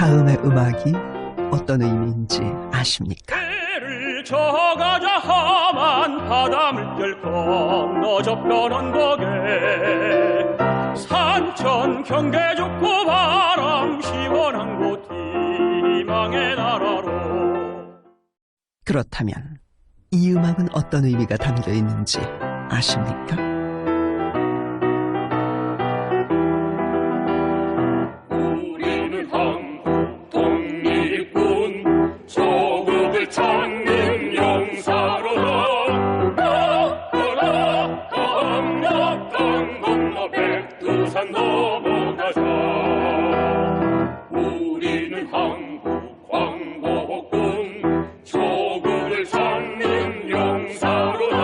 다음의 음악이 어떤 의미인지 아십니까? 해를 저가자 험한 바다 물결 건너 접변한 덕에 산천 경계 좋고 바람 시원한 곳 희망의 나라로. 그렇다면 이 음악은 어떤 의미가 담겨 있는지 아십니까? 우리는 한국 독립군 조국을 찾는 용사로다. 강력 건너 백두산 넘어가자. 우리는 한국 광복군 조국을 찾는 용사로다.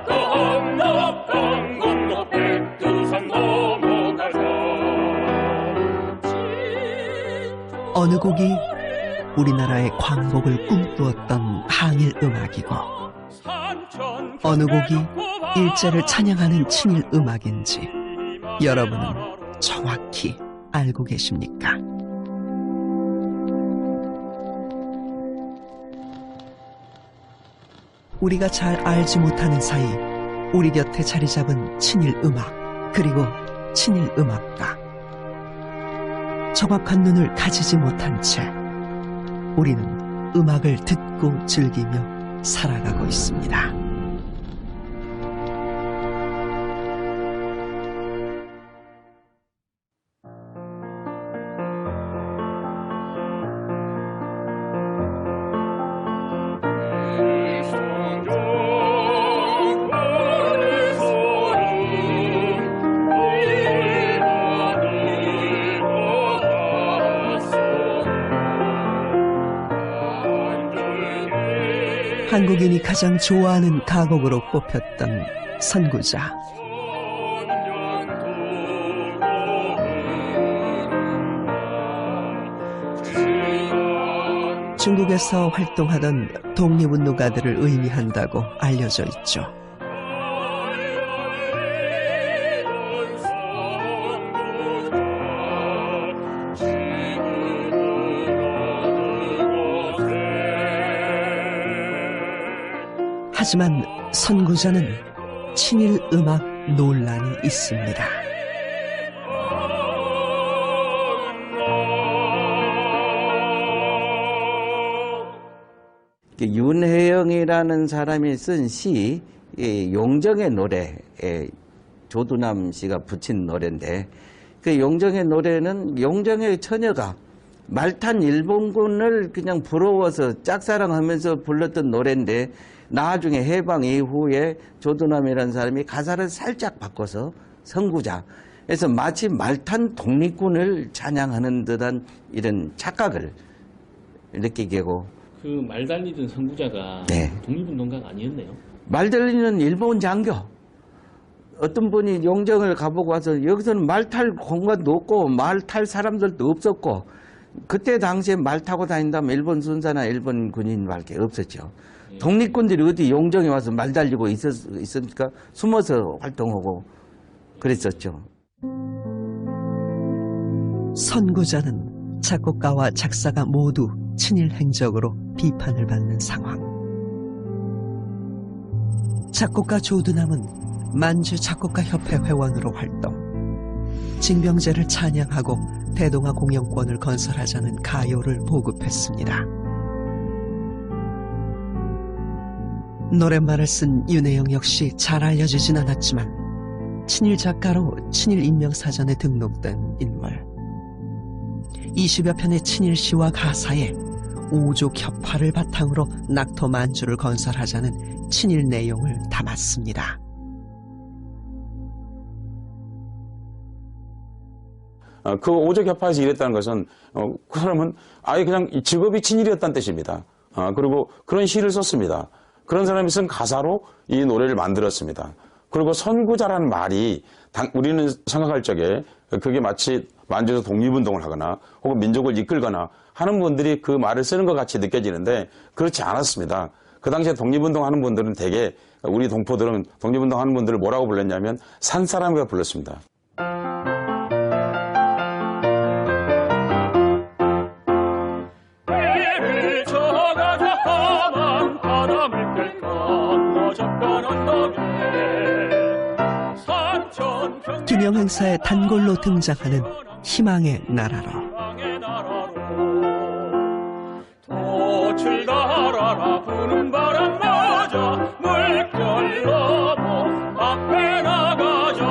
강력 건너 백두산 넘어가자. 어느 곡이 우리나라의 광복을 꿈꾸었던 항일 음악이고 어느 곡이 일제를 찬양하는 친일 음악인지 여러분은 정확히 알고 계십니까? 우리가 잘 알지 못하는 사이 우리 곁에 자리 잡은 친일 음악 그리고 친일 음악가, 정확한 눈을 가지지 못한 채 우리는 음악을 듣고 즐기며 살아가고 있습니다. 한국인이 가장 좋아하는 가곡으로 뽑혔던 선구자. 중국에서 활동하던 독립운동가들을 의미한다고 알려져 있죠. 하지만 선구자는 친일 음악 논란이 있습니다. 윤혜영이라는 사람이 쓴 시, 용정의 노래, 조두남 씨가 붙인 노래인데, 그 용정의 노래는 용정의 처녀가 말탄 일본군을 그냥 부러워서 짝사랑하면서 불렀던 노래인데, 나중에 해방 이후에 조두남이라는 사람이 가사를 살짝 바꿔서 선구자, 그래서 마치 말탄 독립군을 찬양하는 듯한 이런 착각을 느끼게 하고, 그 말 달리던 선구자가 네. 독립운동가가 아니었네요. 말 달리는 일본 장교. 어떤 분이 용정을 가보고 와서 여기서는 말 탈 공간도 없고 말 탈 사람들도 없었고, 그때 당시에 말 타고 다닌다면 일본 순사나 일본 군인밖에 없었죠. 독립군들이 어디 용정에 와서 말 달리고 있으니까 숨어서 활동하고 그랬었죠. 선구자는 작곡가와 작사가 모두 친일 행적으로 비판을 받는 상황. 작곡가 조두남은 만주 작곡가협회 회원으로 활동, 징병제를 찬양하고 대동아 공영권을 건설하자는 가요를 보급했습니다. 노랫말을 쓴 윤혜영 역시 잘 알려지진 않았지만 친일 작가로 친일 인명사전에 등록된 인물. 20여 편의 친일 시와 가사에 오족 협화를 바탕으로 낙토 만주를 건설하자는 친일 내용을 담았습니다. 그 오족 협파에서 일했다는 것은 그 사람은 아예 그냥 직업이 친일이었다는 뜻입니다. 그리고 그런 시를 썼습니다. 그런 사람이 쓴 가사로 이 노래를 만들었습니다. 그리고 선구자라는 말이 우리는 생각할 적에 그게 마치 만주에서 독립운동을 하거나 혹은 민족을 이끌거나 하는 분들이 그 말을 쓰는 것 같이 느껴지는데 그렇지 않았습니다. 그 당시에 독립운동하는 분들은 대개 우리 동포들은 독립운동하는 분들을 뭐라고 불렀냐면 산사람이라고 불렀습니다. 대통령 행사에 단골로 등장하는 희망의 나라로. 희망의 나라로 돛을 달아라 부는 바람 맞아 물결 넘어 앞에 나가자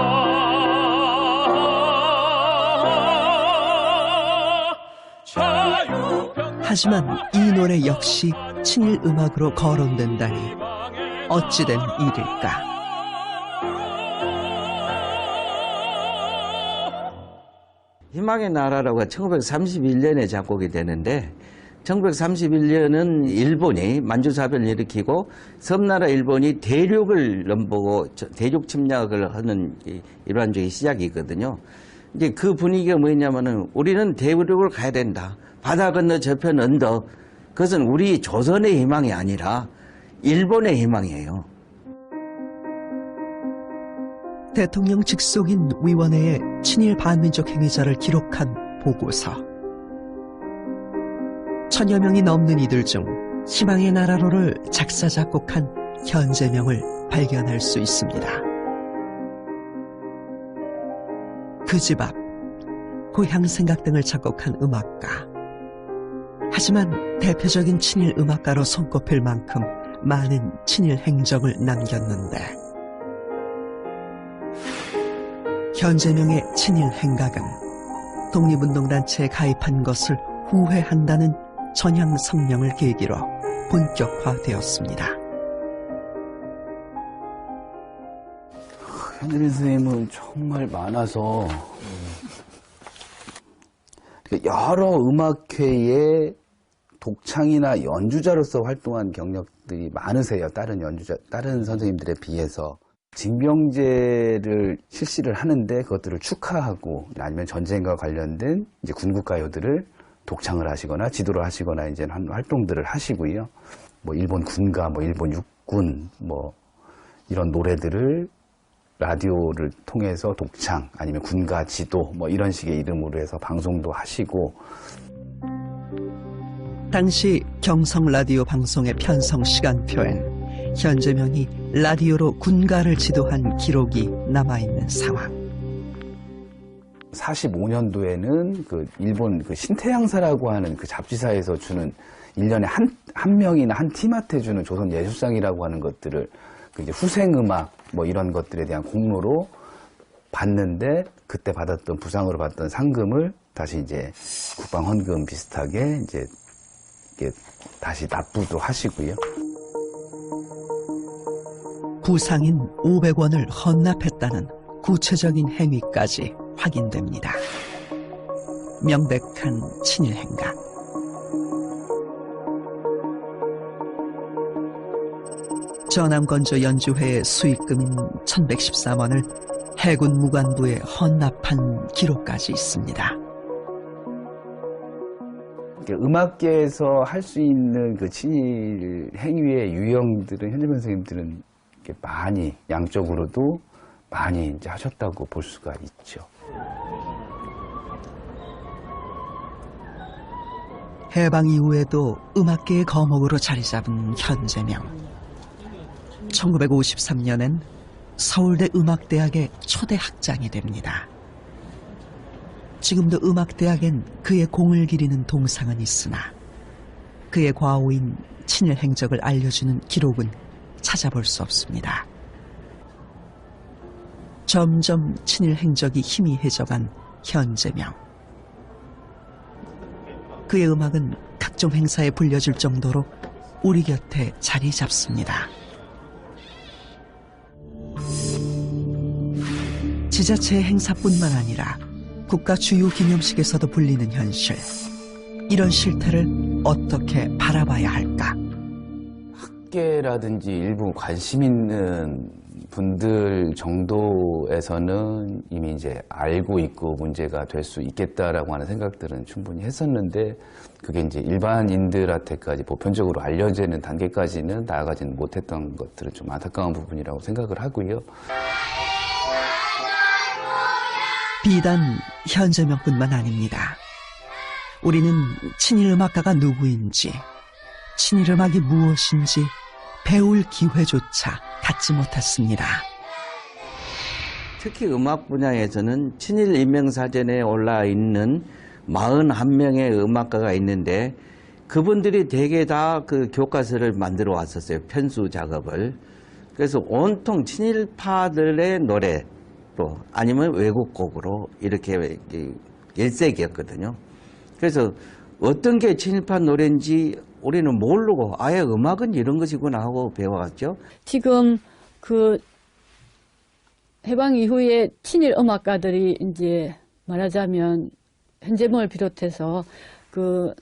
자유평 하지만 이 노래 역시 친일 음악으로 거론된다니 어찌된 일일까? 희망의 나라라고 1931년에 작곡이 되는데 1931년은 일본이 만주사변을 일으키고 섬나라 일본이 대륙을 넘보고 대륙 침략을 하는 일반적인 시작이거든요. 이제 그 분위기가 뭐냐면은 우리는 대륙을 가야 된다. 바다 건너 저편 언덕. 그것은 우리 조선의 희망이 아니라 일본의 희망이에요. 대통령 직속인 위원회의 친일 반민족 행위자를 기록한 보고서. 천여 명이 넘는 이들 중 희망의 나라로를 작사 작곡한 현재명을 발견할 수 있습니다. 그 집 앞, 고향 생각 등을 작곡한 음악가. 하지만 대표적인 친일 음악가로 손꼽힐 만큼 많은 친일 행적을 남겼는데 현재명의 친일 행각은 독립운동단체에 가입한 것을 후회한다는 전향 성명을 계기로 본격화되었습니다. 현재명 선생님은 정말 많아서 여러 음악회의 독창이나 연주자로서 활동한 경력들이 많으세요. 다른 선생님들에 비해서. 징병제를 실시를 하는데 그것들을 축하하고 아니면 전쟁과 관련된 이제 군국가요들을 독창을 하시거나 지도를 하시거나 이제 한 활동들을 하시고요. 뭐 일본 군가, 뭐 일본 육군, 뭐 이런 노래들을 라디오를 통해서 독창 아니면 군가 지도 뭐 이런 식의 이름으로 해서 방송도 하시고. 당시 경성 라디오 방송의 편성 시간표엔 현재명이 라디오로 군가를 지도한 기록이 남아있는 상황. 45년도에는 그 일본 그 신태양사라고 하는 그 잡지사에서 주는 1년에 한 명이나 한 팀한테 주는 조선 예술상이라고 하는 것들을 그 이제 후생음악 뭐 이런 것들에 대한 공로로 받는데 그때 받았던 부상으로 받았던 상금을 다시 이제 국방헌금 비슷하게 이제 이게 다시 납부도 하시고요. 부상인 500원을 헌납했다는 구체적인 행위까지 확인됩니다. 명백한 친일 행각. 전함건조 연주회의 수익금인 1113원을 해군 무관부에 헌납한 기록까지 있습니다. 음악계에서 할 수 있는 그 친일 행위의 유형들은 현재명 선생님들은 많이 양적으로도 많이 이제 하셨다고 볼 수가 있죠. 해방 이후에도 음악계의 거목으로 자리 잡은 현재명. 1953년엔 서울대 음악대학의 초대 학장이 됩니다. 지금도 음악대학엔 그의 공을 기리는 동상은 있으나 그의 과오인 친일 행적을 알려주는 기록은 찾아볼 수 없습니다. 점점 친일 행적이 희미해져간 현재명. 그의 음악은 각종 행사에 불려질 정도로 우리 곁에 자리 잡습니다. 지자체의 행사뿐만 아니라 국가 주요 기념식에서도 불리는 현실. 이런 실태를 어떻게 바라봐야 할까? 학계라든지 일부 관심 있는 분들 정도에서는 이미 이제 알고 있고 문제가 될 수 있겠다라고 하는 생각들은 충분히 했었는데 그게 이제 일반인들한테까지 보편적으로 알려지는 단계까지는 나아가지는 못했던 것들은 좀 안타까운 부분이라고 생각을 하고요. 비단 현재명뿐만 아닙니다. 우리는 친일음악가가 누구인지, 친일음악이 무엇인지 배울 기회조차 갖지 못했습니다. 특히 음악 분야에서는 친일 인명사전에 올라 있는 41명의 음악가가 있는데 그분들이 대개 다 그 교과서를 만들어 왔었어요. 편수 작업을. 그래서 온통 친일파들의 노래로 아니면 외국곡으로 이렇게 일색이었거든요. 그래서 어떤 게 친일파 노래인지 우리는 모르고 아예 음악은 이런 것이구나 하고 배워왔죠. 지금 그 해방 이후에 친일 음악가들이 이제 말하자면 현재몽을 비롯해서 그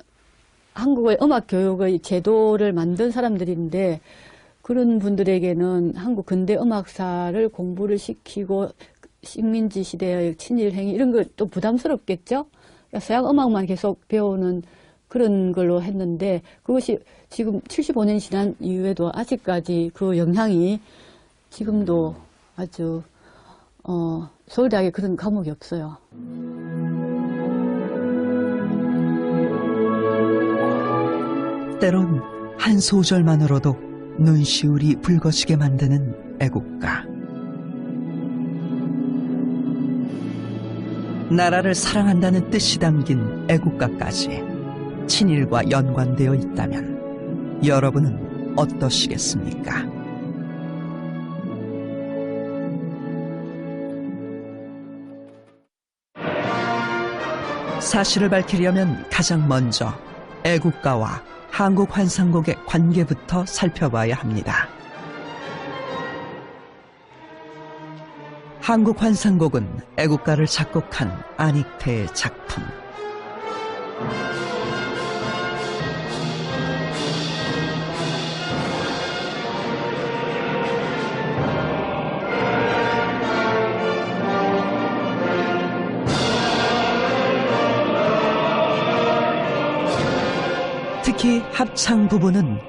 한국의 음악 교육의 제도를 만든 사람들인데 그런 분들에게는 한국 근대 음악사를 공부를 시키고 식민지 시대의 친일 행위 이런 거 또 부담스럽겠죠. 그러니까 서양 음악만 계속 배우는 그런 걸로 했는데 그것이 지금 75년이 지난 이후에도 아직까지 그 영향이 지금도 아주 서울대학에 그런 과목이 없어요. 때론 한 소절만으로도 눈시울이 붉어지게 만드는 애국가. 나라를 사랑한다는 뜻이 담긴 애국가까지 친일과 연관되어 있다면 여러분은 어떠시겠습니까? 사실을 밝히려면 가장 먼저 애국가와 한국환상곡의 관계부터 살펴봐야 합니다. 한국환상곡은 애국가를 작곡한 안익태의 작품. 특히 합창 부분은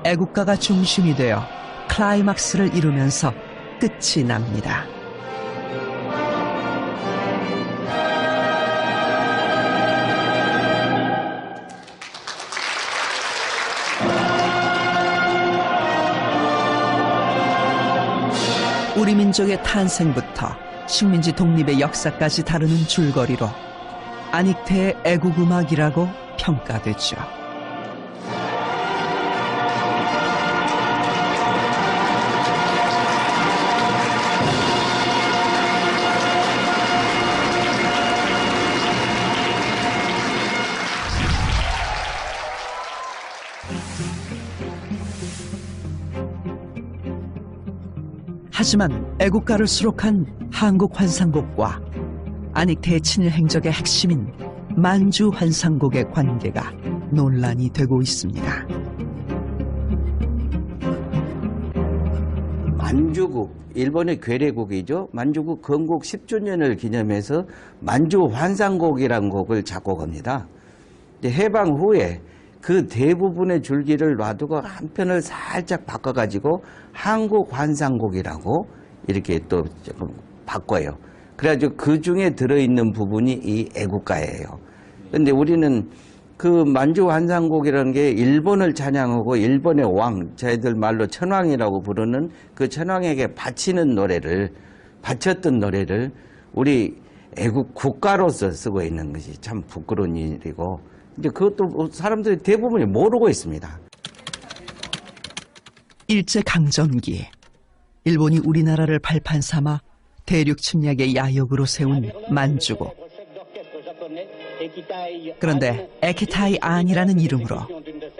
애국가가 중심이 되어 클라이막스를 이루면서 끝이 납니다. 우리 민족의 탄생부터 식민지 독립의 역사까지 다루는 줄거리로 안익태의 애국음악이라고 평가되죠. 하지만 애국가를 수록한 한국환상곡과 안익태의 친일 행적의 핵심인 만주환상곡의 관계가 논란이 되고 있습니다. 만주국, 일본의 괴뢰국이죠. 만주국 건국 10주년을 기념해서 만주환상곡이라는 곡을 작곡합니다. 해방 후에 그 대부분의 줄기를 놔두고 한 편을 살짝 바꿔가지고 한국환상곡이라고 이렇게 또 조금 바꿔요. 그래가지고 그 중에 들어있는 부분이 이 애국가예요. 근데 우리는 그 만주환상곡이라는 게 일본을 찬양하고 일본의 왕, 저희들 말로 천왕이라고 부르는 그 천왕에게 바치는 노래를, 바쳤던 노래를 우리 애국 국가로서 쓰고 있는 것이 참 부끄러운 일이고, 이제 그것도 사람들이 대부분이 모르고 있습니다. 일제강점기, 일본이 우리나라를 발판 삼아 대륙 침략의 야욕으로 세운 만주곡. 그런데 에키타이 안이라는 이름으로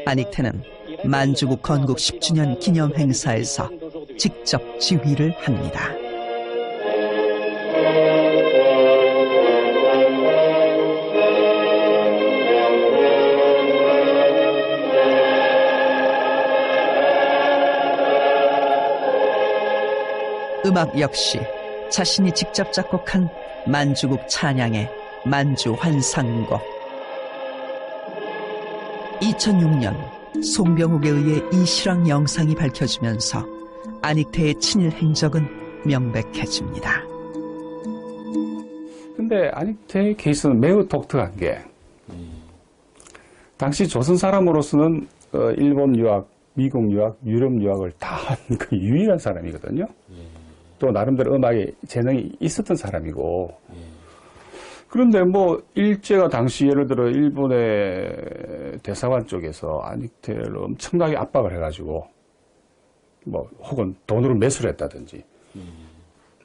안익태는 만주국 건국 10주년 기념 행사에서 직접 지휘를 합니다. 음악 역시 자신이 직접 작곡한 만주국 찬양의 만주환상곡. 2006년 송병욱에 의해 이 실황 영상이 밝혀지면서 안익태의 친일 행적은 명백해집니다. 근데 안익태의 케이스는 매우 독특한 게 당시 조선 사람으로서는 일본 유학, 미국 유학, 유럽 유학을 다 한 그 유일한 사람이거든요. 또 나름대로 음악에 재능이 있었던 사람이고 그런데 뭐 일제가 당시 예를 들어 일본의 대사관 쪽에서 안익태를 엄청나게 압박을 해가지고 뭐 혹은 돈으로 매수를 했다든지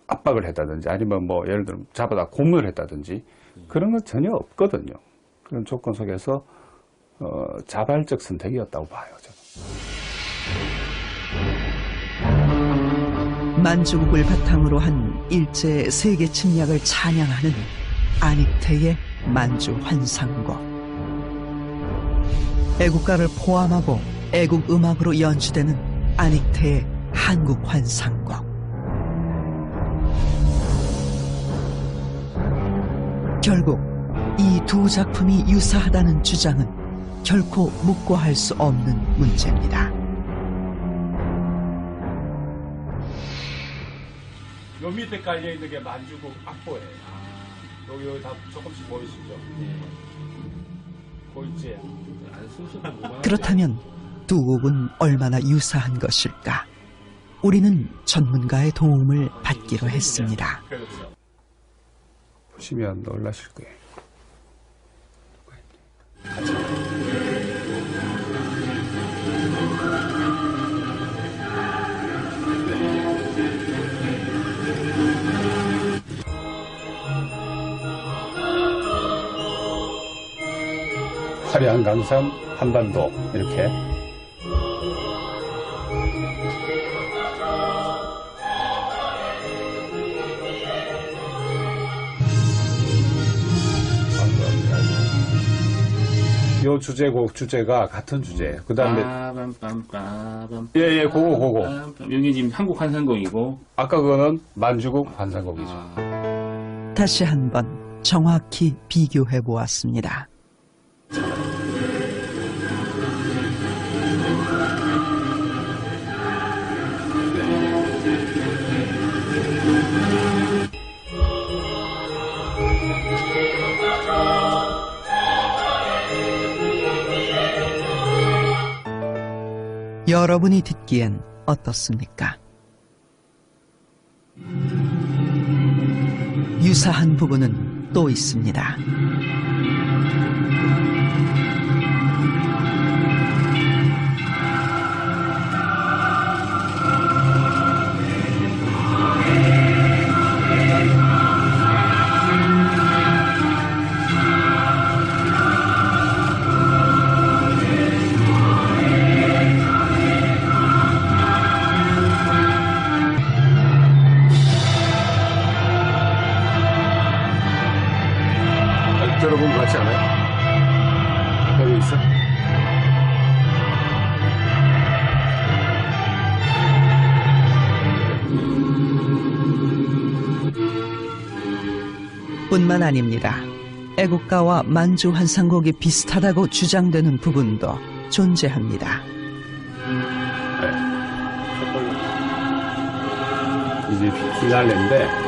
압박을 했다든지 아니면 뭐 예를 들어 잡아다 고문을 했다든지 그런 건 전혀 없거든요. 그런 조건 속에서 자발적 선택이었다고 봐요. 저는. 만주국을 바탕으로 한 일제 세계 침략을 찬양하는 안익태의 만주 환상곡. 애국가를 포함하고 애국 음악으로 연주되는 안익태의 한국 환상곡. 결국 이 두 작품이 유사하다는 주장은 결코 묵고할 수 없는 문제입니다. 요 밑에 깔려 있는 게 만주국 악보예요. 여기 다 조금씩 보이시죠? 보이지? 그렇다면 두 곡은 얼마나 유사한 것일까? 우리는 전문가의 도움을 받기로 했습니다. 보시면 놀라실 거예요. 화려한 강산, 한반도 이렇게 요 주제곡 주제가 같은 주제예요. 그 다음에 예예 그거 여기 지금 한국 환상곡이고 아까 그거는 만주국 환상곡이죠. 다시 한번 정확히 비교해 보았습니다. 여러분이 듣기엔 어떻습니까? 유사한 부분은 또 있습니다. 여러분 같지 않아요? 여기 있어? 뿐만 아닙니다. 애국가와 만주 환상곡이 비슷하다고 주장되는 부분도 존재합니다. 네. 이제 피날레인데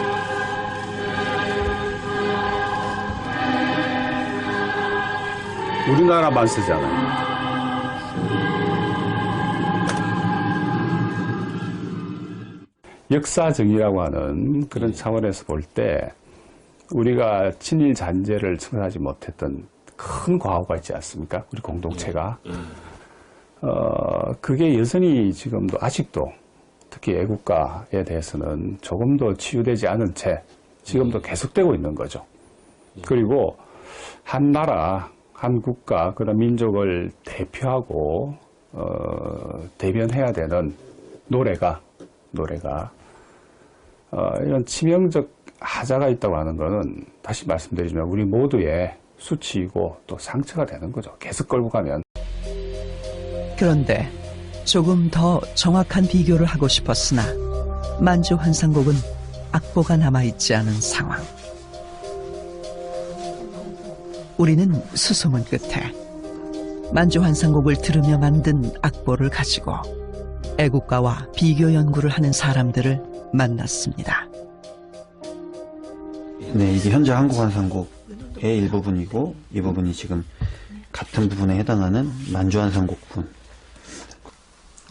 우리나라만 쓰잖아요. 역사정의라고 하는 그런 차원에서 볼 때 우리가 친일 잔재를 청산하지 못했던 큰 과오가 있지 않습니까? 우리 공동체가. 그게 여전히 지금도 아직도 특히 애국가에 대해서는 조금도 치유되지 않은 채 지금도 계속되고 있는 거죠. 그리고 한 나라 한 국가, 그다음 민족을 대표하고 대변해야 되는 노래가 이런 치명적 하자가 있다고 하는 것은 다시 말씀드리지만 우리 모두의 수치이고 또 상처가 되는 거죠. 계속 끌고 가면. 그런데 조금 더 정확한 비교를 하고 싶었으나 만주 환상곡은 악보가 남아있지 않은 상황. 우리는 수소문 끝에 만주 환상곡을 들으며 만든 악보를 가지고 애국가와 비교 연구를 하는 사람들을 만났습니다. 네, 이게 현재 한국 환상곡의 일부분이고 이 부분이 지금 같은 부분에 해당하는 만주 환상곡 부분.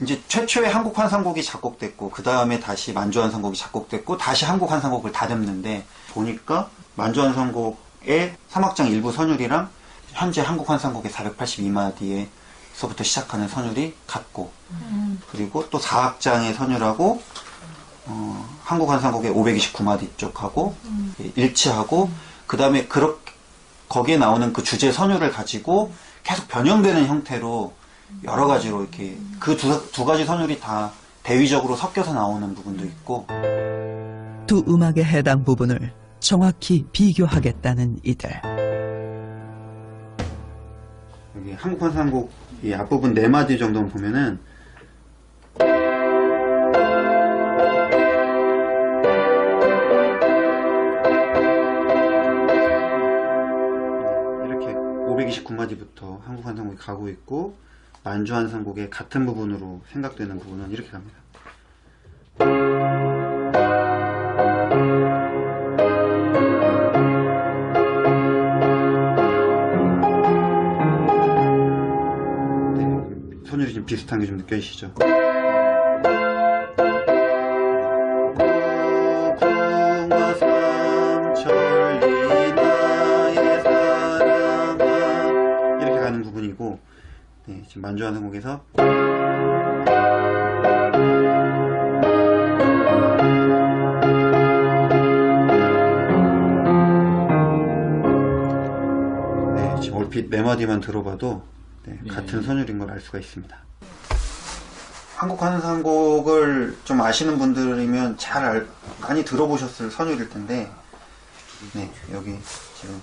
이제 최초의 한국 환상곡이 작곡됐고 그 다음에 다시 만주 환상곡이 작곡됐고 다시 한국 환상곡을 다듬는데 보니까 만주 환상곡의 3악장 일부 선율이랑 현재 한국 환상곡의 482마디에서부터 시작하는 선율이 같고 그리고 또 4악장의 선율하고 한국 환상곡의 529마디 쪽하고 일치하고 그 다음에 거기에 나오는 그 주제 선율을 가지고 계속 변형되는 형태로 여러 가지로 이렇게 그 두 가지 선율이 다 대위적으로 섞여서 나오는 부분도 있고 두 음악의 해당 부분을 정확히 비교하겠다는 이들. 여기 한국 환상곡 이 앞부분 4마디 정도만 보면은 이렇게 529마디부터 한국 환상곡이 가고 있고 만주 환상곡의 같은 부분으로 생각되는 부분은 이렇게 갑니다. 네, 선율이 좀 비슷한 게 좀 느껴지시죠? 이렇게 가는 부분이고 네, 지금 만주 환상곡에서 네, 지금 얼핏 4마디만 들어봐도 네, 같은 선율인 걸 알 수가 있습니다. 한국 환상곡을 좀 아시는 분들이면 많이 들어보셨을 선율일 텐데 네, 여기 지금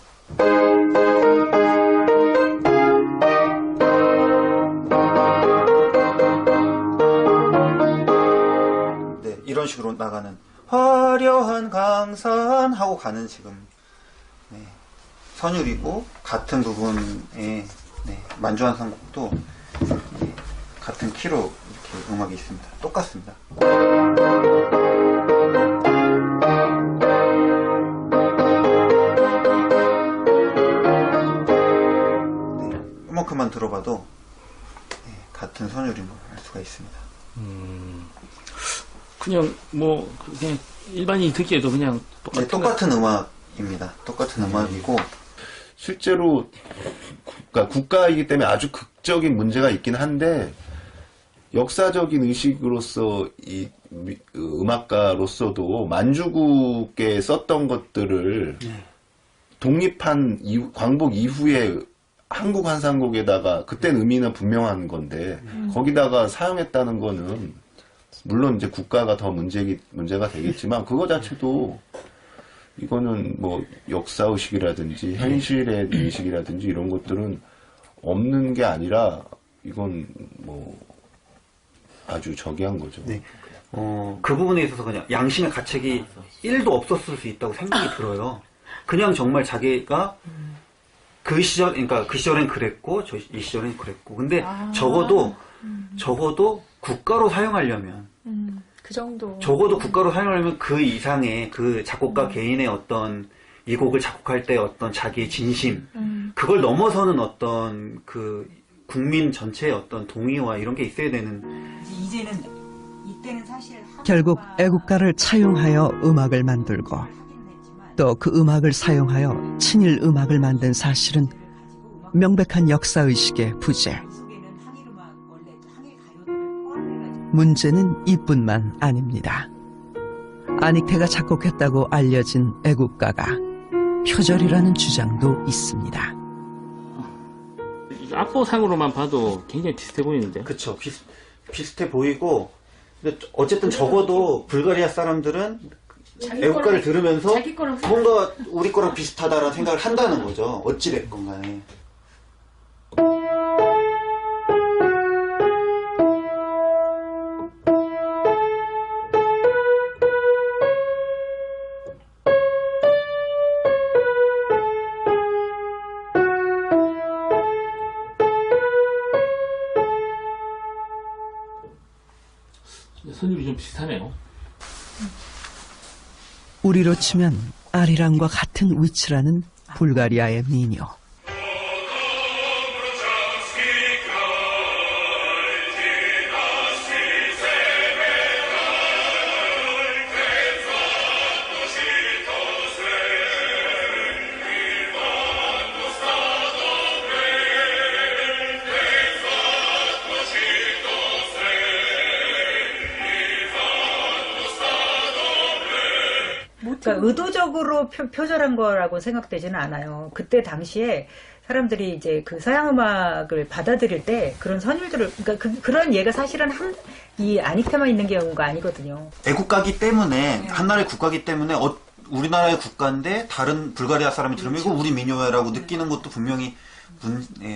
이런 식으로 나가는 화려한 강산 하고 가는 지금 네, 선율이고 같은 부분에 네, 만주 환상곡도 네, 같은 키로 이렇게 음악이 있습니다. 똑같습니다. 네, 이만큼만 들어봐도 네, 같은 선율인 걸 알 수가 있습니다. 그냥 일반인이 듣기에도 그냥 똑같은 음악입니다. 똑같은 음악이고 실제로 국가이기 때문에 아주 극적인 문제가 있긴 한데 역사적인 의식으로서 이 음악가로서도 만주국에 썼던 것들을 독립한 광복 이후에 한국 환상곡에다가 그때는 의미는 분명한 건데 거기다가 사용했다는 거는 물론 이제 국가가 더 문제가 되겠지만 그거 자체도 이거는 뭐 역사의식이라든지 현실의 의식이라든지 이런 것들은 없는 게 아니라 이건 뭐 아주 저기한 거죠. 네. 그 부분에 있어서 그냥 양심의 가책이 1도 없었을 수 있다고 생각이 들어요. 그냥 정말 자기가 그 시절엔 그랬고, 이 시절엔 그랬고. 근데 적어도 국가로 사용하려면, 그 정도. 적어도 국가로 사용하려면 그 이상의 그 작곡가 개인의 어떤 이 곡을 작곡할 때 어떤 자기의 진심, 그걸 넘어서는 어떤 그 국민 전체의 어떤 동의와 이런 게 있어야 되는. 이때는 사실 결국 애국가를 차용하여 음악을 만들고 또 그 음악을 사용하여 친일 음악을 만든 사실은 명백한 역사의식의 부재. 문제는 이뿐만 아닙니다. 안익태가 작곡했다고 알려진 애국가가 표절이라는 주장도 있습니다. 악보상으로만 봐도 굉장히 비슷해 보이는데. 그쵸. 비슷해 보이고, 근데 어쨌든 적어도 불가리아 사람들은 애국가를 들으면서 뭔가 우리 거랑 비슷하다라는 생각을 한다는 거죠. 어찌됐건 간에. 선율이 좀 비슷하네요. 우리로 치면 아리랑과 같은 위치라는 불가리아의 민요. 그러니까 의도적으로 표절한 거라고 생각되지는 않아요. 그때 당시에 사람들이 이제 그 서양 음악을 받아들일 때 그런 선율들을, 그러니까 그런 예가 사실은 이 아닉테만 있는 경우가 아니거든요. 애국가기 때문에, 한 나라의 국가기 때문에 우리나라의 국가인데 다른 불가리아 사람이 들으면 이거 우리 민요라고 느끼는 것도 분명히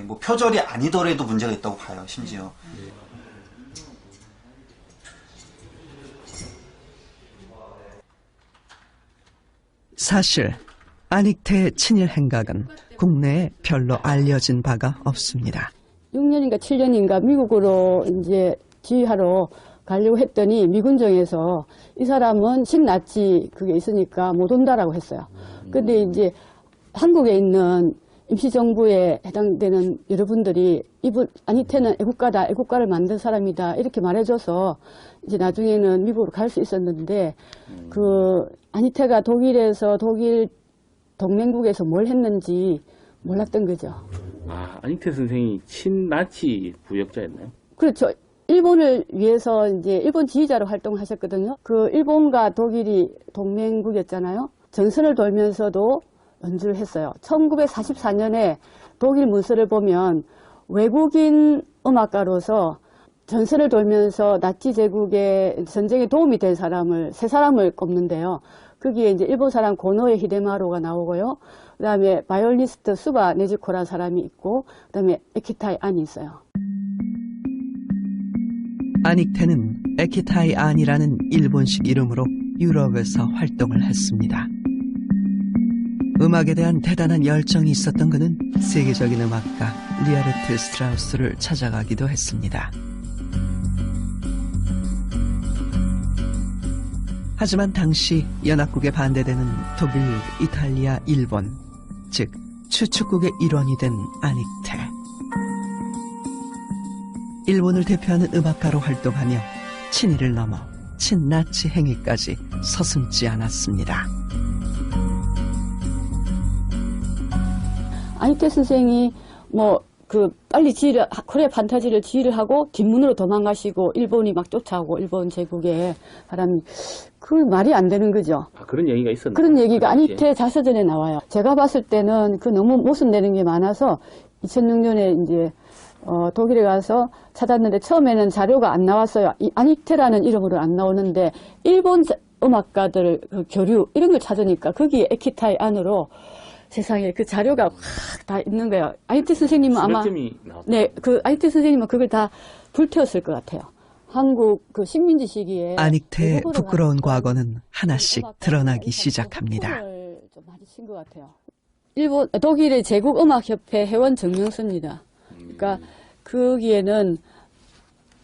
뭐 표절이 아니더라도 문제가 있다고 봐요. 심지어. 사실 아닉테의 친일 행각은 국내에 별로 알려진 바가 없습니다. 6년인가 7년인가 미국으로 이제 지휘하러 가려고 했더니 미군정에서 이 사람은 신나치 그게 있으니까 못 온다라고 했어요. 근데 이제 한국에 있는 임시정부에 해당되는 여러분들이 이분 아닉테는 애국가다, 애국가를 만든 사람이다 이렇게 말해줘서 이제 나중에는 미국으로 갈 수 있었는데 그 아닉테가 독일에서 독일 동맹국에서 뭘 했는지 몰랐던 거죠. 아, 아닉테 선생이 친나치 부역자였나요? 그렇죠. 일본을 위해서 이제 일본 지휘자로 활동하셨거든요. 그 일본과 독일이 동맹국이었잖아요. 전선을 돌면서도 연주를 했어요. 1944년에 독일 문서를 보면 외국인 음악가로서 전선을 돌면서 나치 제국의 전쟁에 도움이 된 사람을 세 사람을 꼽는데요. 거기에 이제 일본 사람 고노에 히데마루가 나오고요. 그다음에 바이올리스트 수바 네지코라는 사람이 있고, 그다음에 에키타이 안이 있어요. 아닉테는 에키타이 안이라는 일본식 이름으로 유럽에서 활동을 했습니다. 음악에 대한 대단한 열정이 있었던 그는 세계적인 음악가 리하르트 스트라우스를 찾아가기도 했습니다. 하지만 당시 연합국에 반대되는 독일, 이탈리아, 일본, 즉 추축국의 일원이 된 아닉테. 일본을 대표하는 음악가로 활동하며 친일을 넘어 친나치 행위까지 서슴지 않았습니다. 아닉테 선생이 빨리 코리아 판타지를 지휘를 하고 뒷문으로 도망가시고 일본이 막 쫓아오고 일본 제국에 사람이 그 말이 안 되는 거죠. 아, 그런 얘기가 있었나요? 그런 얘기가 아닉테 자서전에 나와요. 제가 봤을 때는 그 너무 모순되는 게 많아서 2006년에 이제 독일에 가서 찾았는데 처음에는 자료가 안 나왔어요. 이 아닉테라는 이름으로 안 나오는데 일본 음악가들 그 교류 이런 걸 찾으니까 거기에 에키타이 안으로 세상에 그 자료가 확 다 있는 거예요. 아닉테 선생님은 아마 그 아닉테 선생님은 그걸 다 불태웠을 것 같아요. 한국 그 식민지 시기에 아닉테의 부끄러운 과거는 하나씩 드러나기 시작합니다. 좀 많이 친 것 같아요. 독일의 제국음악협회 회원 증명서입니다. 그러니까 거기에는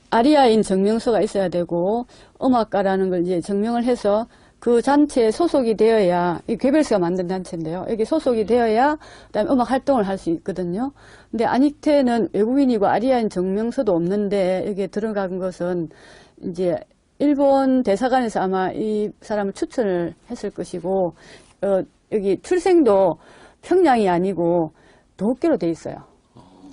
아리아인 증명서가 있어야 되고 음악가라는 걸 이제 증명을 해서 그 단체에 소속이 되어야, 이 괴벨스가 만든 단체인데요. 여기 소속이 되어야 그다음에 음악 활동을 할 수 있거든요. 근데 아닉테는 외국인이고 아리아인 증명서도 없는데 여기에 들어간 것은 이제 일본 대사관에서 아마 이 사람을 추천을 했을 것이고, 여기 출생도 평양이 아니고 도쿄로 돼 있어요.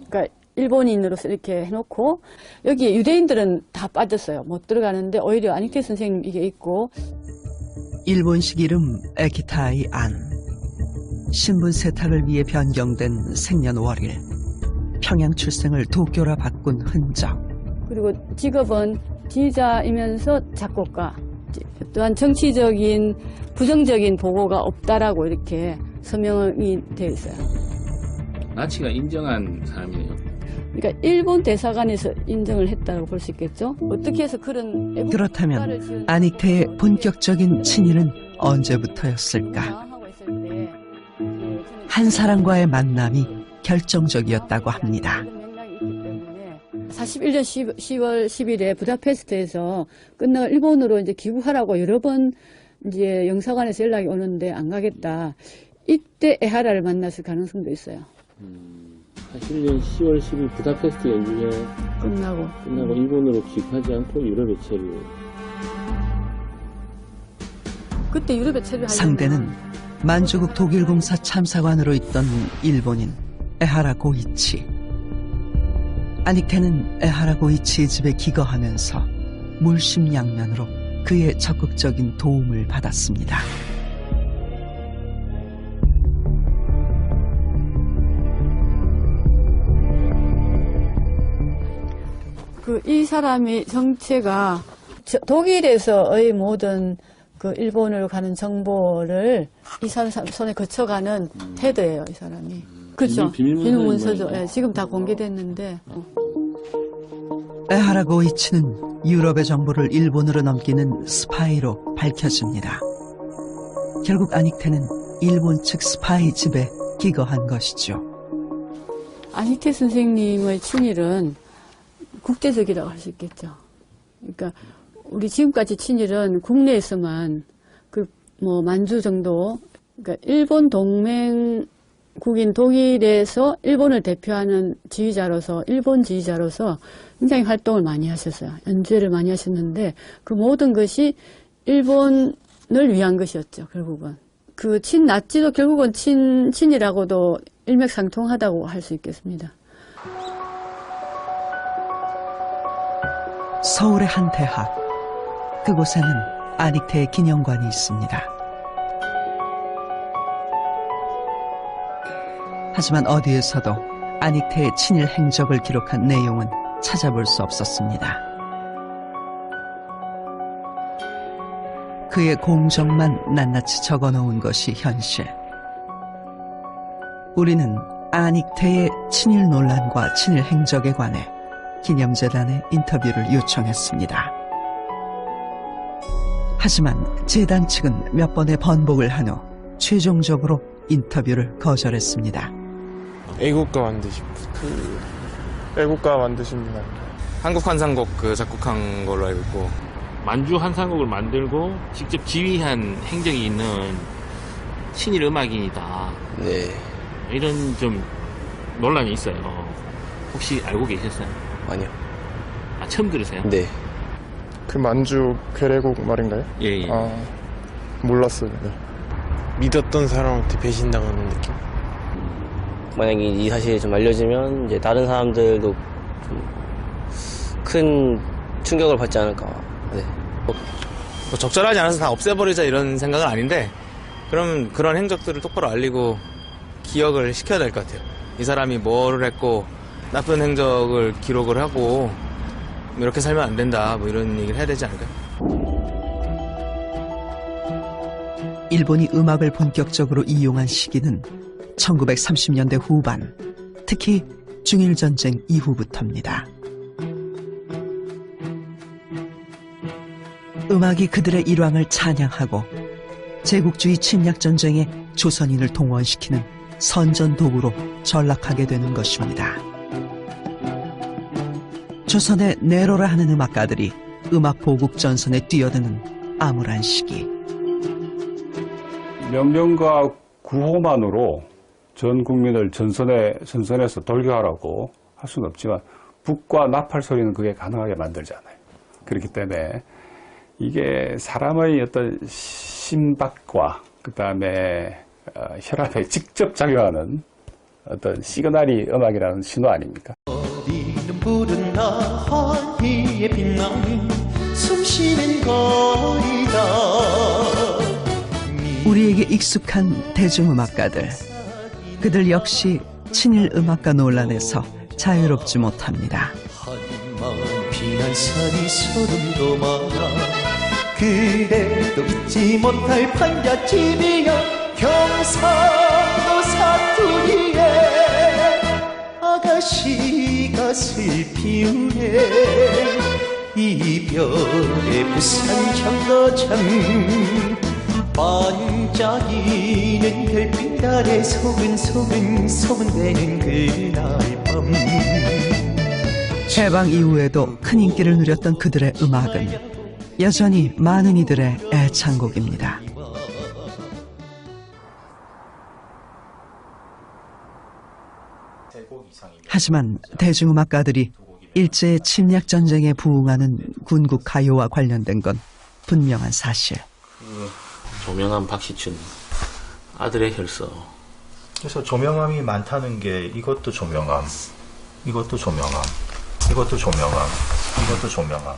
그러니까 일본인으로서 이렇게 해놓고 여기 유대인들은 다 빠졌어요. 못 들어가는데 오히려 아닉테 선생님 이게 있고. 일본식 이름 에키타이 안. 신분 세탁을 위해 변경된 생년월일. 평양 출생을 도쿄라 바꾼 흔적. 그리고 직업은 지휘자이면서 작곡가. 또한 정치적인 부정적인 보고가 없다라고 이렇게 서명이 되어 있어요. 나치가 인정한 사람이네요. 그러니까 일본 대사관에서 인정을 했다고 볼 수 있겠죠. 어떻게 해서 그런 그렇다면 아닉테의 본격적인 친일은 언제부터였을까? 한 사람과의 만남이 결정적이었다고 합니다. 41년 10월 10일에 부다페스트에서 끝나고 일본으로 이제 귀국하라고 여러 번 이제 영사관에서 연락이 오는데 안 가겠다. 이때 에하라를 만났을 가능성도 있어요. 41년 10월 10일 부다페스트 연주회 끝나고 일본으로 귀국하지 않고 유럽에 체류. 그때 유럽에 체류하려면 상대는 만주국 독일공사 참사관으로 있던 일본인 에하라 고이치. 아닉테는 에하라 고이치의 집에 기거하면서 물심양면으로 그의 적극적인 도움을 받았습니다. 이 사람의 정체가 독일에서의 모든 그 일본으로 가는 정보를 이 사람 손에 거쳐가는 헤드예요, 이 사람이. 그렇죠. 비밀 문서죠. 예, 지금 다 공개됐는데. 에하라 고이치는 유럽의 정보를 일본으로 넘기는 스파이로 밝혀집니다. 결국 아닉테는 일본 측 스파이 집에 기거한 것이죠. 아닉테 선생님의 친일은 국제적이라고 할 수 있겠죠. 그러니까 우리 지금까지 친일은 국내에서만 만주 정도, 그러니까 일본 동맹국인 독일에서 일본을 대표하는 지휘자로서, 일본 지휘자로서 굉장히 활동을 많이 하셨어요. 연주회를 많이 하셨는데 그 모든 것이 일본을 위한 것이었죠, 결국은. 그 친나치도 결국은 친이라고도 일맥상통하다고 할 수 있겠습니다. 서울의 한 대학. 그곳에는 아닉테의 기념관이 있습니다. 하지만 어디에서도 아닉테의 친일 행적을 기록한 내용은 찾아볼 수 없었습니다. 그의 공적만 낱낱이 적어놓은 것이 현실. 우리는 아닉테의 친일 논란과 친일 행적에 관해 기념재단에 인터뷰를 요청했습니다. 하지만 재단 측은 몇 번의 번복을 한 후 최종적으로 인터뷰를 거절했습니다. 애국가 만드신 분 아닌가요? 한국 환상곡 작곡한 걸로 알고 있고, 만주 환상곡을 만들고 직접 지휘한 행적이 있는 친일 음악인이다. 네. 이런 좀 논란이 있어요. 혹시 알고 계셨어요? 아니요. 처음 들으세요? 네. 그 만주 괴뢰곡 말인가요? 예. 몰랐어요. 네. 믿었던 사람한테 배신당하는 느낌? 만약에 이 사실이 좀 알려지면 이제 다른 사람들도 좀 큰 충격을 받지 않을까. 네. 뭐 적절하지 않아서 다 없애버리자 이런 생각은 아닌데, 그럼 그런 행적들을 똑바로 알리고 기억을 시켜야 될 것 같아요. 이 사람이 뭐를 했고 나쁜 행적을 기록을 하고 이렇게 살면 안 된다, 뭐 이런 얘기를 해야 되지 않을까요? 일본이 음악을 본격적으로 이용한 시기는 1930년대 후반, 특히 중일전쟁 이후부터입니다. 음악이 그들의 일왕을 찬양하고 제국주의 침략전쟁에 조선인을 동원시키는 선전도구로 전락하게 되는 것입니다. 조선의 내로라 하는 음악가들이 음악 보국 전선에 뛰어드는 암울한 시기. 명령과 구호만으로 전 국민을 전선에서 돌격하라고 할 수는 없지만 북과 나팔 소리는 그게 가능하게 만들잖아요. 그렇기 때문에 이게 사람의 어떤 심박과 그 다음에 혈압에 직접 작용하는 어떤 시그널이 음악이라는 신호 아닙니까? 어디는 부른다 환희에 빛나는 숨쉬는 거리다. 우리에게 익숙한 대중음악가들, 그들 역시 친일 음악가 논란에서 자유롭지 못합니다. 한마음 피난산이 소름 돋아 그래도 잊지 못할 판잣집이여 경상도 사투리에 아가씨가 슬피우네 이별의 부산 경로참 반짝이는 별빛 아래 소근소근되는 그날 밤. 해방 이후에도 큰 인기를 누렸던 그들의 음악은 여전히 많은 이들의 애창곡입니다. 하지만 대중음악가들이 일제의 침략전쟁에 부응하는 군국 가요와 관련된 건 분명한 사실. 조명암 박시춘 아들의 혈서. 그래서 조명암이 많다는 게 이것도 조명암, 이것도 조명암, 이것도 조명암, 이것도 조명암.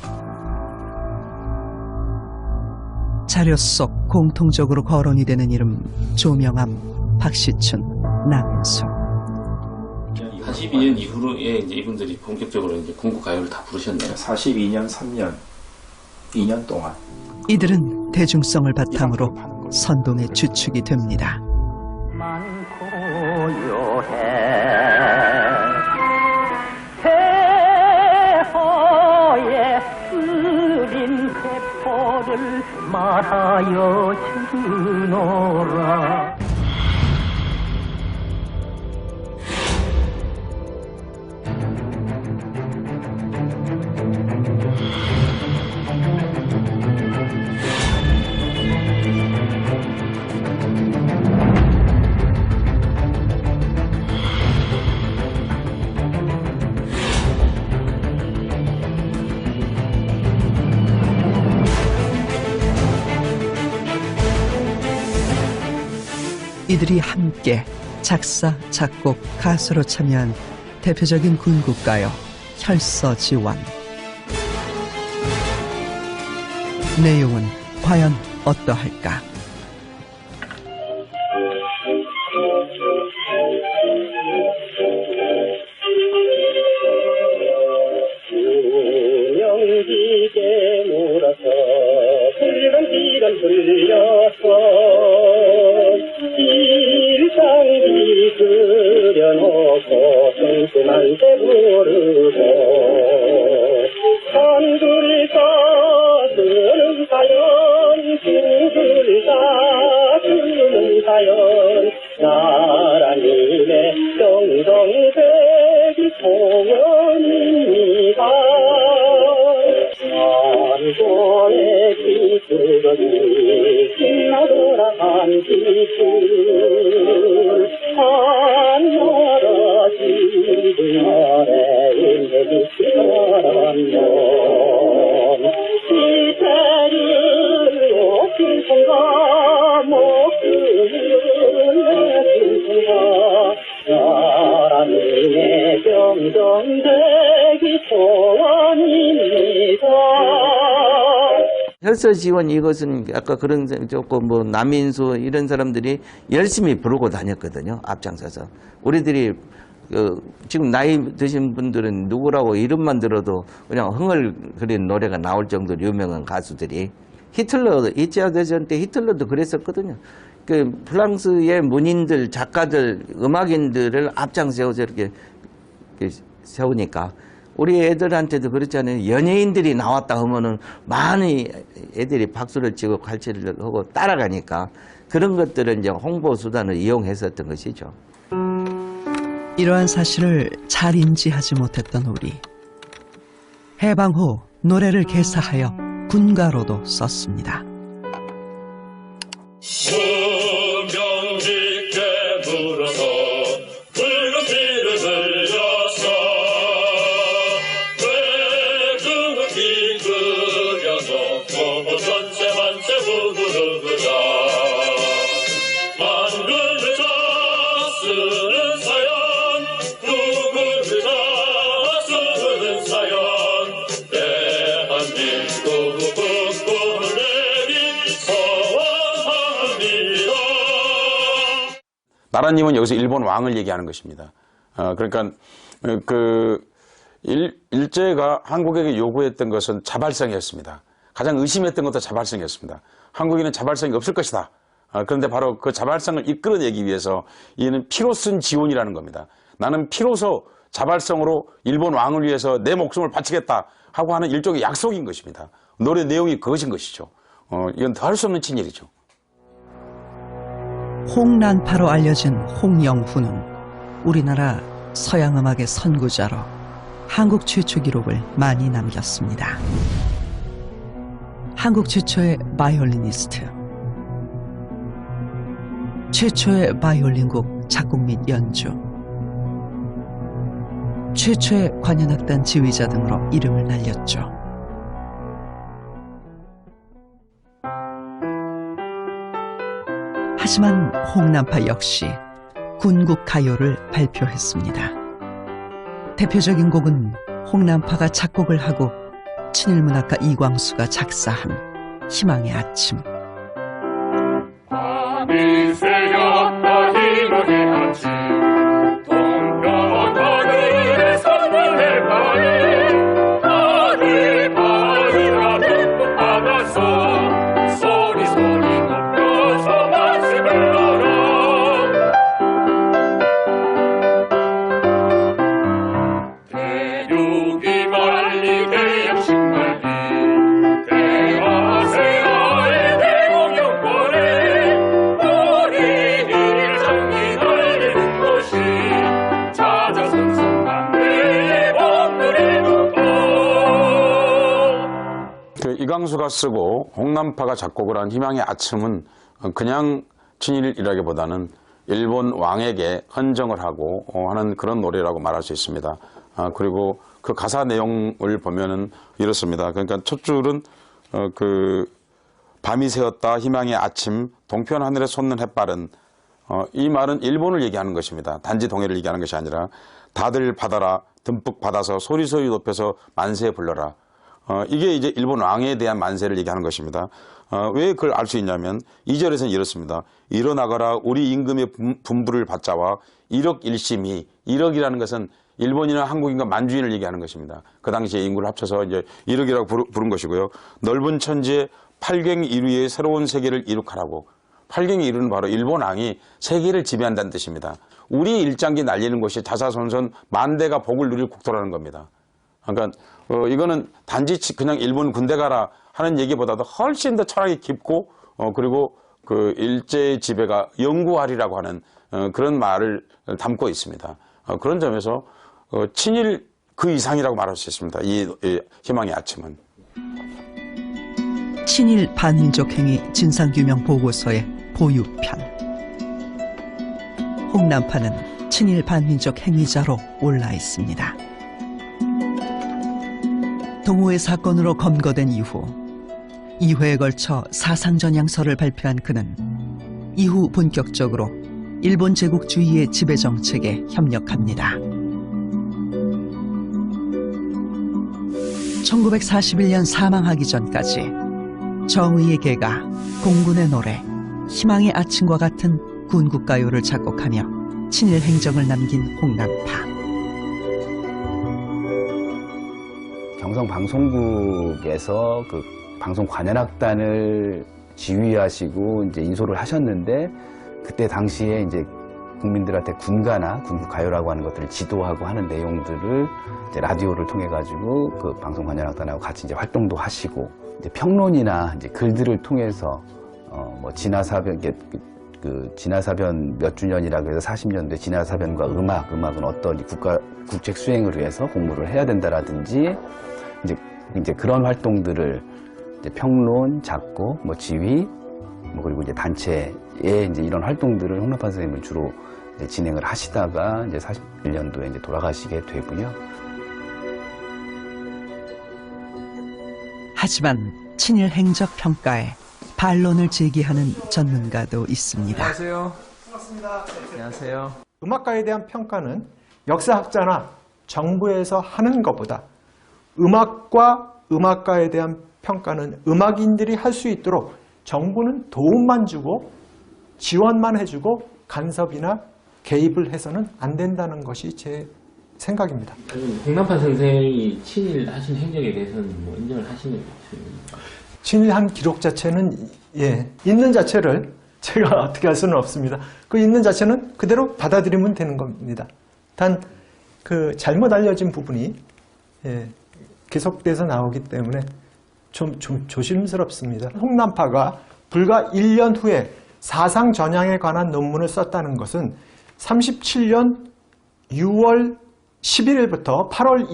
자료 속 공통적으로 거론이 되는 이름 조명암, 박시춘, 남인숙. 42년 이후로에 이제 이분들이 본격적으로 이제 군국 가요를 다 부르셨네요. 42년, 3년, 2년 동안. 이들은 대중성을 바탕으로 선동의 주축이 됩니다. 태호의 쓰린 세포를 말하여 주노라. 이들이 함께 작사, 작곡, 가수로 참여한 대표적인 군국가요 혈서지원. 내용은 과연 어떠할까? 수명기계 물어서 붉은 흘려서 일상기 그려놓고 슴슴한데 부르고 한글자 쓰는 사연 두글자 쓰는 사연 나라님의 정정되기 소원입니다. 한국의 기술이 신나더라 한 기술 한나라 지구열에 인내기 시간면 시태를 높인 손과 목숨을 내준 손과 나라님의 정정되기 소원입니다. 혈서지원 이것은 아까 그런 조금 뭐 남인수 이런 사람들이 열심히 부르고 다녔거든요. 앞장서서 우리들이 지금 나이 드신 분들은 누구라고 이름만 들어도 그냥 흥얼거리는 노래가 나올 정도로 유명한 가수들이 히틀러 2차 대전 때 히틀러도 그랬었거든요. 그 프랑스의 문인들, 작가들, 음악인들을 앞장세워서 이렇게 세우니까 우리 애들한테도 그렇잖아요. 연예인들이 나왔다 하면은 많은 애들이 박수를 치고 칼치를 하고 따라가니까 그런 것들은 이제 홍보 수단을 이용했었던 것이죠. 이러한 사실을 잘 인지하지 못했던 우리. 해방 후 노래를 개사하여 군가로도 썼습니다. 수명지게 물어서 붉은 피를 흘려서 외국은 비 그려놓고 전체 만체 부르자 한글자 쓰는 사연 두글자 쓰는 사연 대한민국 국군에게 서원합니다. 나라님은 여기서 일본 왕을 얘기하는 것입니다. 그러니까 일제가 한국에게 요구했던 것은 자발성이었습니다. 가장 의심했던 것도 자발성이었습니다. 한국인은 자발성이 없을 것이다. 그런데 바로 그 자발성을 이끌어내기 위해서 이는 피로 쓴 지원이라는 겁니다. 나는 피로서 자발성으로 일본 왕을 위해서 내 목숨을 바치겠다 하고 하는 일종의 약속인 것입니다. 노래 내용이 그것인 것이죠. 이건 더할 수 없는 친일이죠. 홍난파로 알려진 홍영후는 우리나라 서양 음악의 선구자로 한국 최초 기록을 많이 남겼습니다. 한국 최초의 바이올리니스트, 최초의 바이올린곡 작곡 및 연주, 최초의 관현악단 지휘자 등으로 이름을 날렸죠. 하지만 홍난파 역시 군국 가요를 발표했습니다. 대표적인 곡은 홍난파가 작곡을 하고 친일문학가 이광수가 작사한 희망의 아침. 밤이 새였다 희망의 아침 동변하는 이광수가 쓰고 홍남파가 작곡을 한 희망의 아침은 그냥 친일이라기보다는 일본 왕에게 헌정을 하고 하는 그런 노래라고 말할 수 있습니다. 그리고 그 가사 내용을 보면은 이렇습니다. 그러니까 첫 줄은 밤이 새었다 희망의 아침 동편 하늘에 솟는 햇발은 이 말은 일본을 얘기하는 것입니다. 단지 동해를 얘기하는 것이 아니라 다들 받아라 듬뿍 받아서 소리소리 높여서 만세 불러라. 이게 이제 일본 왕에 대한 만세를 얘기하는 것입니다. 왜 그걸 알 수 있냐면 2절에서는 이렇습니다. 일어나거라 우리 임금의 분부를 받자와 일억일심이 일억이라는 것은 일본이나 한국인과 만주인을 얘기하는 것입니다. 그 당시에 인구를 합쳐서 이제 일억이라고 부른 것이고요. 넓은 천지에 팔경이루의 새로운 세계를 이룩하라고. 팔경이루는 바로 일본 왕이 세계를 지배한다는 뜻입니다. 우리 일장기 날리는 것이 자사손손 만대가 복을 누릴 국토라는 겁니다. 그러니까 이거는 단지 그냥 일본 군대 가라 하는 얘기보다도 훨씬 더 철학이 깊고 그리고 그 일제 지배가 영구하리라고 하는 그런 말을 담고 있습니다. 그런 점에서 친일 그 이상이라고 말할 수 있습니다. 이 희망의 아침은. 친일 반민족 행위 진상규명 보고서의 보유편. 홍남파는 친일 반민족 행위자로 올라 있습니다. 동호회 사건으로 검거된 이후 2회에 걸쳐 사상전향서를 발표한 그는 이후 본격적으로 일본 제국주의의 지배정책에 협력합니다. 1941년 사망하기 전까지 정의의 개가, 공군의 노래, 희망의 아침과 같은 군국가요를 작곡하며 친일 행적을 남긴 홍남파. 경성방송국에서 그 방송 관현악단을 지휘하시고 이제 인솔을 하셨는데 그때 당시에 이제 국민들한테 군가나 군국가요라고 하는 것들을 지도하고 하는 내용들을 이제 라디오를 통해 가지고 그 방송 관현악단하고 같이 이제 활동도 하시고 이제 평론이나 이제 글들을 통해서 뭐 진화사변 진화사변 몇 주년이라고 해서 40년대 진화사변과 음악은 어떤 국책 수행을 위해서 공부를 해야 된다라든지 이제 그런 활동들을 이제 평론, 작곡, 뭐 지휘, 뭐 그리고 이제 단체의 이제 이런 활동들을 홍남파 선생님은 주로 이제 진행을 하시다가 이제 41년도에 이제 돌아가시게 되고요. 하지만 친일 행적 평가에 반론을 제기하는 전문가도 있습니다. 안녕하세요. 반갑습니다. 안녕하세요. 음악가에 대한 평가는 역사학자나 정부에서 하는 것보다 음악과 음악가에 대한 평가는 음악인들이 할 수 있도록 정부는 도움만 주고 지원만 해주고 간섭이나 개입을 해서는 안 된다는 것이 제 생각입니다. 홍남파 선생이 친일하신 행적에 대해서는 뭐 인정을 하시는 것입니까? 친일한 기록 자체는 있는 자체를 제가 어떻게 할 수는 없습니다. 그 있는 자체는 그대로 받아들이면 되는 겁니다. 단 그 잘못 알려진 부분이 계속돼서 나오기 때문에 좀 조심스럽습니다. 홍남파가 불과 1년 후에 사상 전향에 관한 논문을 썼다는 것은 37년 6월 11일부터 8월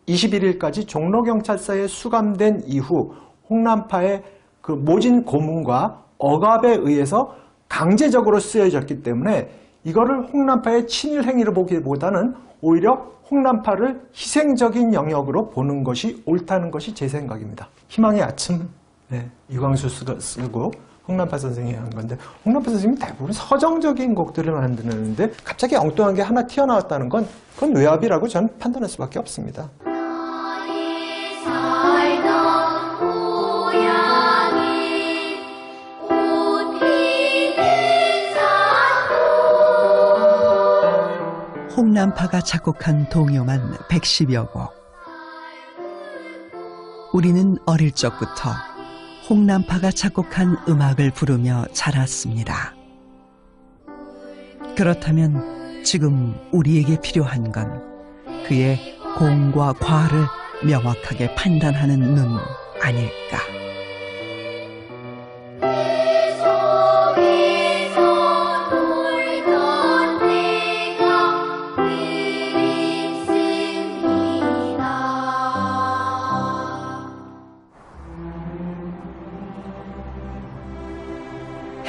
21일까지 종로경찰서에 수감된 이후 홍남파의 그 모진 고문과 억압에 의해서 강제적으로 쓰여졌기 때문에 이거를 홍남파의 친일 행위로 보기보다는 오히려 홍남파를 희생적인 영역으로 보는 것이 옳다는 것이 제 생각입니다. 희망의 아침, 이광수 쓰고 홍남파 선생님이 한 건데 홍남파 선생님이 대부분 서정적인 곡들을 만드는데 갑자기 엉뚱한 게 하나 튀어나왔다는 건 그건 뇌압이라고 저는 판단할 수밖에 없습니다. 홍남파가 작곡한 동요만 110여 곡. 우리는 어릴 적부터 홍남파가 작곡한 음악을 부르며 자랐습니다. 그렇다면 지금 우리에게 필요한 건 그의 공과 과를 명확하게 판단하는 눈 아닐까.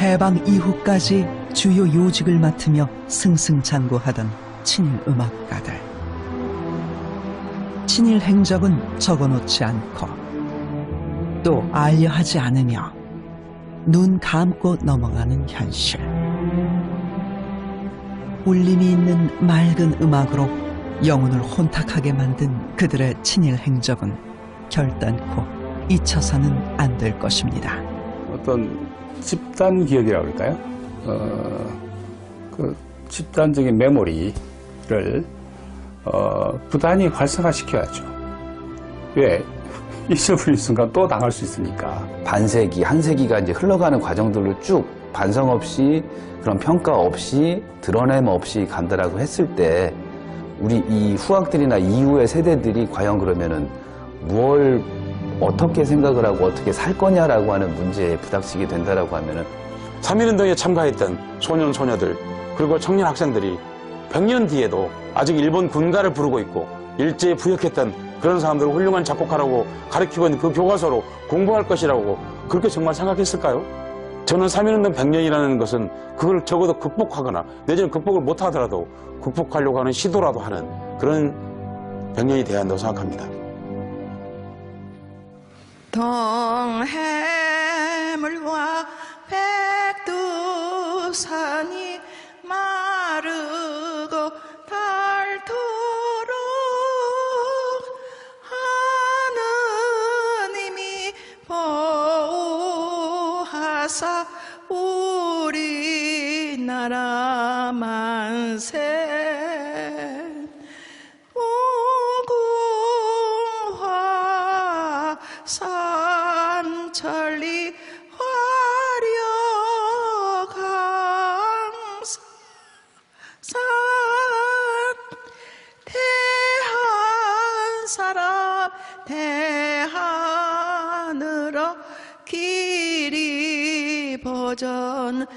해방 이후까지 주요 요직을 맡으며 승승장구하던 친일 음악가들. 친일 행적은 적어놓지 않고 또 알려하지 않으며 눈 감고 넘어가는 현실. 울림이 있는 맑은 음악으로 영혼을 혼탁하게 만든 그들의 친일 행적은 결단코 잊혀서는 안 될 것입니다. 어떤 집단 기억이라고 할까요? 그 집단적인 메모리를 부단히 활성화시켜야죠. 왜? 잊어버린 순간 또 당할 수 있으니까. 반세기, 한 세기가 이제 흘러가는 과정들을 쭉 반성 없이 그런 평가 없이 드러냄 없이 간다라고 했을 때 우리 이 후학들이나 이후의 세대들이 과연 그러면은 뭘 어떻게 생각을 하고 어떻게 살 거냐라고 하는 문제에 부닥치게 된다라고 하면은 3.1운동에 참가했던 소년, 소녀들 그리고 청년 학생들이 100년 뒤에도 아직 일본 군가를 부르고 있고 일제에 부역했던 그런 사람들을 훌륭한 작곡가라고 가르치고 있는 그 교과서로 공부할 것이라고 그렇게 정말 생각했을까요? 저는 3.1운동 100년이라는 것은 그걸 적어도 극복하거나 내지는 극복을 못하더라도 극복하려고 하는 시도라도 하는 그런 100년이 돼야 한다고 생각합니다. 동해물과 백두산이 마르고 닳도록 하느님이 보호하사 우리나라 만세 무궁화 삼천리 화려강산 대한 사람 대한으로 길이 보전하세